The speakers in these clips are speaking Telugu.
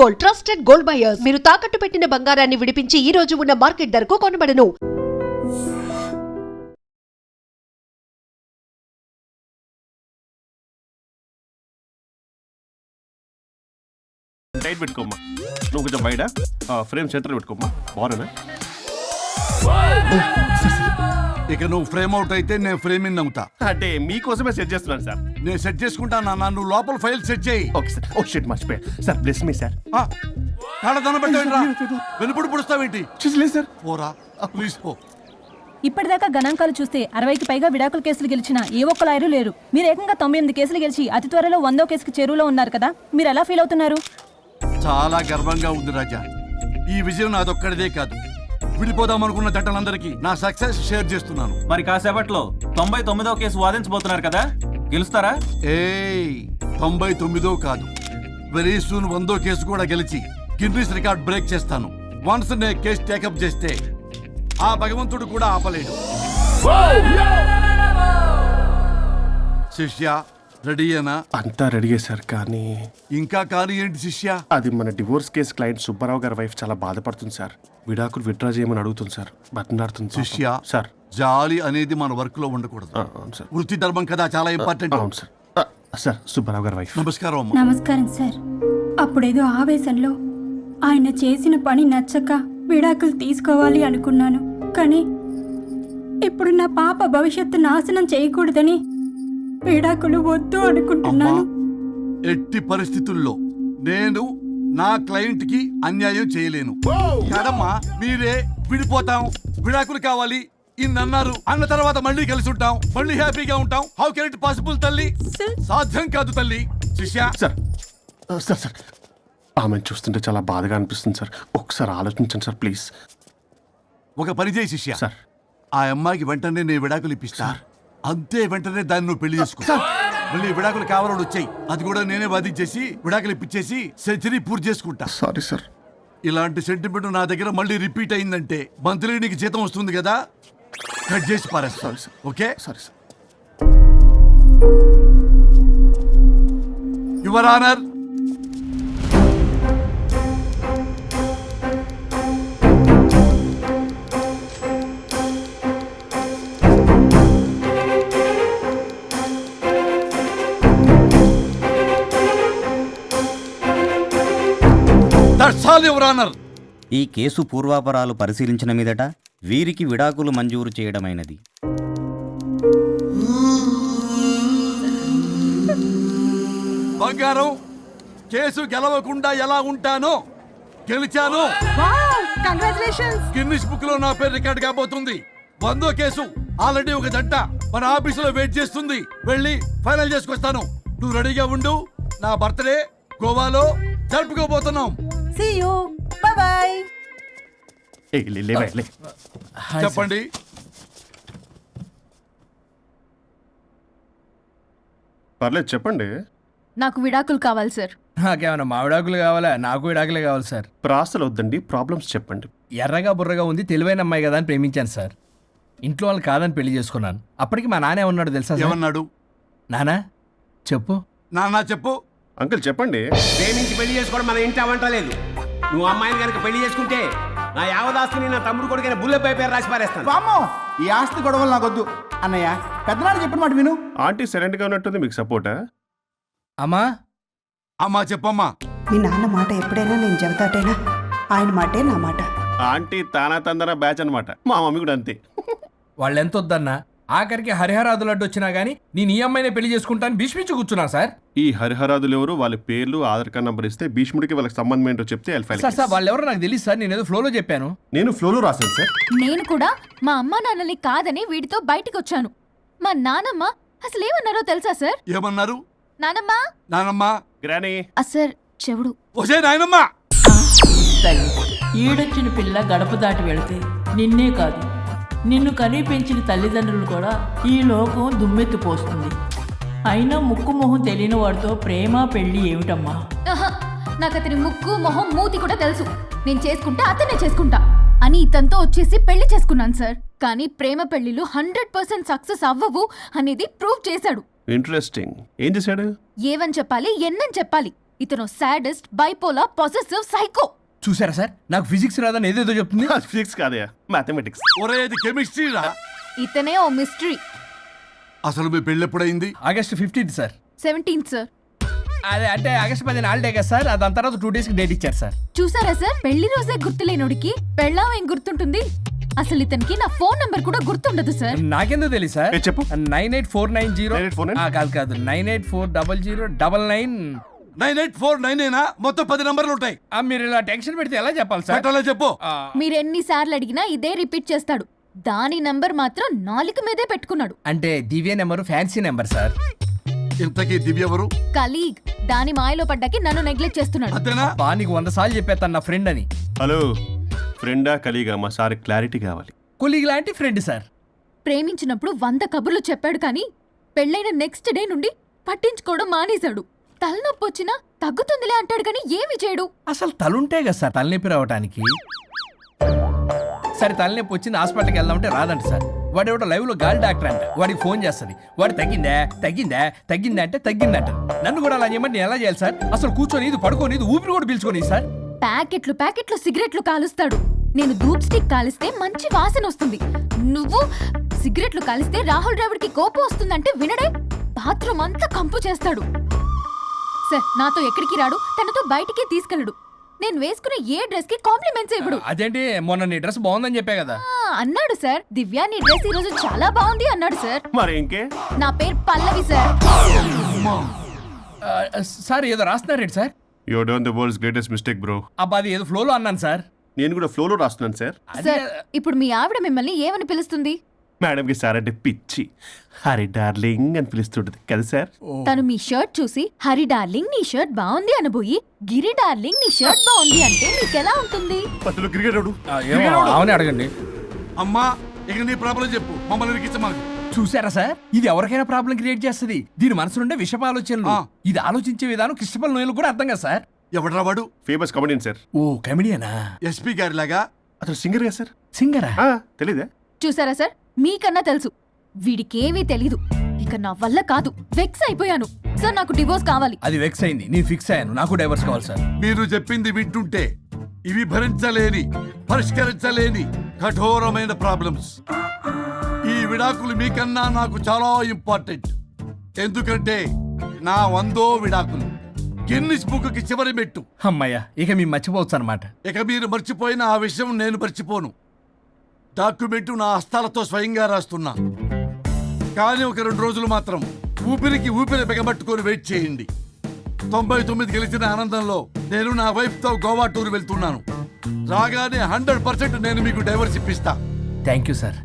Gold, trusted gold buyers. మీరు తాకట్టు పెట్టిన బంగారాన్ని విడిపించి ఈ రోజు ఉన్న మార్కెట్ ధరకు కొనబడను. టైట్ పెట్టుకోమ్మా. నువ్వు కొంచెం బయట ఫ్రేమ్ సెంటర్ పెట్టుకోమ్మా. బాగున్నా? ఇక నువ్వు ఫ్రేమ్ అవుట్ అయితే నేను ఫ్రేమ్ ఇన్ అవుతా. అంటే మీకోసమే సెట్ చేస్తున్నాను సార్. నేను సెట్ చేసుకుంటాను. నువ్వు లోపల ఫైల్ సెట్ చేయి. Okay sir. ఓ షిట్, మర్చిపోయా సార్. Bless me sir. కళ్ళదన పెట్టేంట్రా, వెనుపుడు పుడుస్తావేంటి? లేదు సార్. పోరా ప్లీజ్ పో. ఇప్పటిదాకా గణాంకాలు చూస్తే 60కి పైగా విడాకుల కేసులు గెలిచిన ఏ ఒక్క లాయరు లేరు. మీరు ఏకంగా 98 కేసులు గెలిచి అతి త్వరలో 100వ కేసుకి చెరువులో ఉన్నారు కదా, మీరు ఎలా ఫీల్ అవుతున్నారు? చాలా గర్వంగా ఉంది రాజా. ఈ విజయం నాదొక్కడిదే కాదు, విడిపోదాం అనుకున్న జంటలందరికీ నా సక్సెస్ షేర్ చేస్తున్నాను. మరి కాసేపట్లో 99వ కేసు వాదించబోతున్నారు కదా, గెలుస్తారా? 99 కాదు, వెరీ సూన్ 100వ కేసు కూడా గెలిచి గిన్నిస్ రికార్డ్ బ్రేక్ చేస్తాను. వన్స్ నే కేసు టేకప్ చేస్తే ఆ భగవంతుడు కూడా ఆపలేడు. శిష్య రెడీయేనా? అంతా రెడీ సార్. కానీ ఇంకా కానీ ఏంటి శిష్య? అది మన డివోర్స్ కేసు క్లయింట్ సుబ్బారావు గారి వైఫ్ చాలా బాధపడుతుంది సార్. విడాకులు విత్డ్రా చేయమని అడుగుతుంది సార్. బతినాడుతుంది శిష్య సార్. జాలి అనేది మన వర్క్ లో ఉండకూడదు. అవును సార్. వృత్తి ధర్మం కదా, చాలా ఇంపార్టెంట్. అవును సార్. సార్ సుబ్బారావు గారి వైఫ్. నమస్కారం అమ్మా. నమస్కారం సార్. అప్పుడేదో ఆవేశంలో ఆయన చేసిన పని నచ్చక విడాకులు తీసుకోవాలి అనుకున్నాను. కానీ ఇప్పుడు నా పాప భవిష్యత్తు నాశనం చేయకూడదని విడాకులు వద్దు అనుకుంటున్నాను. ఎట్టి పరిస్థితుల్లో నేను నా క్లయింట్ కి అన్యాయం చేయలేను కదమ్మా. మీరే విడిపోతాం, విడాకులు కావాలి ఇన్నన్నారు అన్న తర్వాత మళ్ళీ కలిసి ఉంటాం, మళ్ళీ హ్యాపీగా ఉంటాం. హౌ కెన్ ఇట్ పాసిబుల్ తల్లి? సాధ్యం కాదు తల్లి. శిష్య సార్ సార్ సార్ ఆమెను చూస్తుంటే చాలా బాధగా అనిపిస్తుంది సార్. ఒకసారి ఆలోచించండి సార్ ప్లీజ్. ఒక పని చేయి శిష్య. సార్ ఆ అమ్మాయికి వెంటనే నేను విడాకులు ఇప్పిస్తా. అంతే, వెంటనే దాన్ని నువ్వు పెళ్లి చేసుకో. మళ్ళీ విడాకులు కావాలని వచ్చాయి, అది కూడా నేనే వాదించేసి విడాకులు ఇప్పించేసి సెంచరీ పూర్తి చేసుకుంటా. Sorry sir. ఇలాంటి సెంటిమెంట్ నా దగ్గర మళ్ళీ రిపీట్ అయిందంటే మంత్లీ నీకు జీతం వస్తుంది కదా, కట్ చేసి పారేస్తా. Sorry sir. Okay sorry sir. Your honour, ఈ కేసు పూర్వాపరాలు పరిశీలించిన మీదట వీరికి విడాకులు మంజూరు చేయడమైనది. బంగారం, కేసు గెలవకుండా ఎలా ఉంటానో గెలిచాను. గిన్నిస్ బుక్ లో నా పేరు రికార్డ్ కాబోతుంది. 100వ కేసు ఆల్రెడీ ఒక జంట మన ఆఫీసులో వెయిట్ చేస్తుంది. వెళ్ళి ఫైనల్ చేసుకొస్తాను. నువ్వు రెడీగా ఉండు. నా బర్త్డే గోవాలో జరుపుకోబోతున్నాం. See you. Bye bye. చెప్పండి. పర్లేదు చెప్పండి. నాకు విడాకులు కావాలి సార్. నాకేమన్నా మా విడాకులు కావాలా? నాకు విడాకులే కావాలి సార్. ప్రాసలు వద్దండి, ప్రాబ్లమ్స్ చెప్పండి. ఎర్రగా బుర్రగా ఉంది, తెలివైన అమ్మాయి కదా అని ప్రేమించాను సార్. ఇంట్లో వాళ్ళు కాదని పెళ్లి చేసుకున్నాను. అప్పటికి మా నాన్న ఏమన్నాడు తెలుసా? ఏమన్నాడు? నానా చెప్పు. నాన్న చెప్పు. అంకుల్ చెప్పండి. ప్రేమించి పెళ్లి చేసుకోవడం మన ఇంటి అవంటలేదు. నువ్వు అమ్మాయిని కనుక పెళ్లి చేసుకుంటే నా యావదాస్తిని నా తమ్ముడు కొడుకైన బుల్లెపై పేరు రాసి పారేస్తాను. వామ్మో, ఈ ఆస్తి గొడవలు నాకొద్దు అన్నయ్య. పెద్దనాడు చెప్పిన మాట విను. ఆంటీ సైలెంట్ గా ఉన్నట్టుంది, మీకు సపోర్టా? అమ్మా అమ్మా చెప్పమ్మా. మీ నాన్న మాట ఎప్పుడైనా నేను చెబుతాటేనా? ఆయన మాటే నా మాట. ఆంటీ తానా తందన బ్యాచ్ అనమాట. మా మమ్మీ కూడా అంతే. వాళ్ళు ఎంత వద్దన్నా ఆఖరికి హరిహరాదులు అడ్డు వచ్చినా గానీ నేను ఈ అమ్మాయినే పెళ్లి చేసుకుంటాను భీష్మించి కూర్చున్నా సార్. ఈ హరిహరాదులు ఎవరు, వాళ్ళ పేర్లు ఆధార్ కార్డ్ నంబర్ ఇస్తే భీష్ముడికి వాళ్ళకి సంబంధం ఏంటో చెప్తే సార్ వాళ్ళు ఎవరో నాకు తెలియదు సార్. నేను ఏదో ఫ్లోలో చెప్పాను. నేను ఫ్లోలో రాశాను సార్. నేను కూడా మా అమ్మా నాన్నని కాదని వీడితో బయటకు వచ్చాను. మా నానమ్మ అసలు ఏమన్నారో తెలుసా సార్? ఏమన్నారు? నానమ్మ నానమ్మ గ్రానీ సార్ చెవుడు. ఒసే నాయనమ్మ, ఈడొచ్చిన పిల్ల గడప దాటి వెళితే నిన్నే కాదు నిన్ను కనీ పెంచిన తల్లిదండ్రులు కూడా ఈ లోకం దుమ్మెత్తిపోస్తుంది. అయినా ముక్కు మొహం తెలియని వాడితో ప్రేమ పెళ్లి ఏమిటమ్మా? నాకు అతని ముక్కు మొహం మూతి కూడా తెలుసు. నేను చేసుకుంటా అతనే చేసుకుంటా అని ఇతనితో వచ్చేసి పెళ్లి చేసుకున్నాను సార్. కానీ ప్రేమ పెళ్లిలు 100% సక్సెస్ అవ్వవు అనేది ప్రూవ్ చేశాడు. ఇంట్రెస్టింగ్. ఏం చేశాడు? ఏవని చెప్పాలి, ఎన్నని చెప్పాలి, ఇతను సాడెస్ట్, బైపోలా, పొసెసివ్, సైకో. చూసారా సార్, నాకు ఫిజిక్స్ రాదని ఏదేదో చెప్తుంది. ఫిజిక్స్ కాదయా, మ్యాథమెటిక్స్. ఒరే ఇది కెమిస్ట్రీ రా. ఇతనే ఓ మిస్టరీ. అసలు మీ పెళ్ళి ఎప్పుడైంది? August 15th sir. 17th sir. అదే అంటే ఆగస్ట్ 10 హాలిడే కదా సార్, దాని తర్వాత 2 days డేట్ ఇచ్చారు సార్. చూసారా సార్, పెళ్లి రోజే గుర్తులేనుడికి పెళ్ళాం ఏం గుర్తుంటుంది? అసలు ఇతనికి నా ఫోన్ నంబర్ కూడా గుర్తుండదు సార్. నాకెందుకు తెలియదు సార్? చెప్పు. 98490 కాదు 9840099. 98499 మొత్తం 10 నంబర్లు ఉంటాయి. మీరు ఇలా టెన్షన్ పెడితే ఎలా చెప్పాలి సార్? పెట్టాలో చెప్పు. మీరు ఎన్నిసార్లు అడిగినా ఇదే రిపీట్ చేస్తాడు. దాని నంబర్ మాత్రం నాలుక మీదే పెట్టుకున్నాడు. అంటే దివ్య నెంబర్ ఫ్యాన్సీ నెంబర్ సార్. ఇంతకీ దివ్య ఎవరు? కలీగ్. దాని మాయలో పడ్డాకి నన్ను నెగ్లెక్ట్ చేస్తున్నాడు. అంతేనా? నీకు 100 సార్లు చెప్పేస్తాను నా ఫ్రెండ్ అని. హలో, ఫ్రెండా కలీగా? మా సార్ క్లారిటీ కావాలి. కొలీగ్ లాంటి ఫ్రెండ్ సార్. ప్రేమించినప్పుడు 100 కబుర్లు చెప్పాడు కానీ పెళ్ళైన నెక్స్ట్ డే నుండి పట్టించుకోవడం మానేశాడు. తలనొప్పి వచ్చినా తగ్గుతుందిలే అంటాడు కానీ ఏమి చేయడు. అసలు తలుంటే కదా సార్ తలనొప్పి రావటానికి. సరే తలనొప్పి వచ్చింది హాస్పిటల్కి వెళ్దామంటే రాదంట సార్. వాడు ఎవడో లైవ్ లో గాలి డాక్టర్ అంట, వాడికి ఫోన్ చేస్తుంది. వాడు తగ్గిందా అంటే తగ్గిందంట. నన్ను కూడా అలా చేయమంటే నేను ఎలా చేయాలి సార్? అసలు కూర్చొని ఇది పడుకోని ఇది ఊపిరి కూడా పీల్చుకొని సార్. ప్యాకెట్లు సిగరెట్లు కాలుస్తాడు. నేను ధూప్ స్టిక్ కాలిస్తే మంచి వాసన వస్తుంది. నువ్వు సిగరెట్లు కాలిస్తే రాహుల్ ద్రావిడ్కి కోపం వస్తుందంటే వినడే. బాత్రూమ్ అంతా కంపు చేస్తాడు. సార్ నాతో ఎక్కడికి రాడు, తనతో బయటికి తీసుకెళ్ళడు. నేను వేసుకునే ఏ డ్రెస్ కి కాంప్లిమెంట్స్ ఇవ్వడు. అదేంటి, మొన్న నీ డ్రెస్ బాగుందని చెప్పా కదా. అన్నాడు సార్. దివ్య నీ డ్రెస్ ఈ రోజు చాలా బాగుంది అన్నాడు సార్. మరి ఇంకే? నా పేరు పల్లవి సార్. సార్ ఏదో రాస్తున్నారేంటి sir? You done the world's greatest mistake bro. అబ్బా అది ఏదో ఫ్లోలో అన్నాను సార్. నేను కూడా ఫ్లోలో రాస్తున్నాను సార్. సార్ ఇప్పుడు మీ ఆవిడ మిమ్మల్ని ఏమని పిలుస్తుంది? మేడంకి సార్ అంటే పిచ్చి. హరి డార్లింగ్ అని పిలుస్తుంటది కదా సార్. తను మీ షర్ట్ చూసి హరి డార్లింగ్ నీ షర్ట్ బాగుంది అనబోయి గిరి డార్లింగ్ నీ షర్ట్ బాగుంది అంటే మీకెలా ఉంటుంది? పత్తులు క్రికెట్ అవునే అడగండి. అమ్మా ఇక నీ ప్రాబ్లం చెప్పు, మమ్మల్ని ఇరికించమాకు. చూసారా సార్, ఇది ఎవరికైనా ప్రాబ్లం క్రియేట్ చేస్తుంది. దీని మనసు నుండే విషప ఆలోచనలు. ఇది ఆలోచించే విధానం కృష్ణపల్ నోయలు కూడా అర్థం కదా సార్. ఎవడరా వాడు? Famous comedian sir. ఓ కమెడియనా? ఎస్పీ గారి లాగా. అతను సింగర్ కదా సార్. సింగరా? తెలీదా? చూసారా సార్, మీకన్నా తెలుసు. వీడికేమీ తెలీదు. ఇక నా వల్ల కాదు, వెక్స్ అయిపోయాను సార్. నాకు డివోర్స్ కావాలి. అది వెక్స్ అయింది, నేను ఫిక్స్ అయ్యాను. నాకు డైవర్స్ కావాలి సార్. మీరు చెప్పింది వింటుంటే ఇవి భరించలేని, పరిష్కరించలేని కఠోరమైన ప్రాబ్లమ్స్. ఈ విడాకులు మీకన్నా నాకు చాలా ఇంపార్టెంట్. ఎందుకంటే నా 100వ విడాకులు గిన్నిస్ బుక్కి చివరి మెట్టు. అమ్మయ్య, ఇక మేము మర్చిపోవచ్చు అనమాట. ఇక మీరు మర్చిపోయిన ఆ విషయం నేను మర్చిపోను. డాక్యుమెంటు నా హస్తాలతో స్వయంగా రాస్తున్నా. కానీ ఒక 2 రోజులు మాత్రం ఊపిరికి ఊపిరి బిగబట్టుకొని వెయిట్ చేయండి. 99 గెలిచిన ఆనందంలో నేను నా వైఫ్తో గోవా టూర్ వెళ్తున్నాను. రాగానే 100% నేను మీకు డైవర్స్ ఇప్పిస్తా. Thank you sir.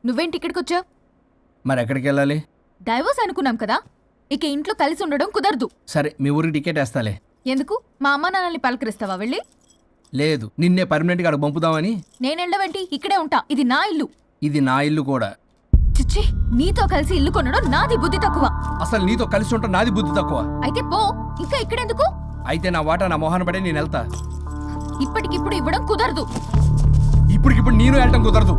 నువ్వేంటి ఇక్కడికి వచ్చావు? మరి ఎక్కడికి వెళ్ళాలి? డైవోర్స్ అనుకున్నాం కదా, ఇక ఇంట్లో కలిసి ఉండడం కుదరదు. సరే మీ ఊరికి టికెట్ వేస్తాలే. ఎందుకు? మా అమ్మ నాన్నల్ని పలకరిస్తావా వెళ్ళి? లేదు, నిన్నే పర్మనెంట్ గా అక్కడ పంపుదామని. నేనెళ్ళవేంటి? ఇక్కడే ఉంటా. ఇది నా ఇల్లు. ఇది నా ఇల్లు కూడా. చిచ్చి, నీతో కలిసి ఇల్లు కొనడం నాది బుద్ధి తక్కువ. అసలు నీతో కలిసి ఉంటా నాది బుద్ధి తక్కువ. అయితే పో, ఇంకా ఇక్కడెందుకు? అయితే నా వాటా నా మొహాన పడే నేను వెళ్తా. ఇప్పటికిప్పుడు ఇవ్వడం కుదరదు. ఇప్పటికిప్పుడు నేను వెళ్ళటం కుదరదు.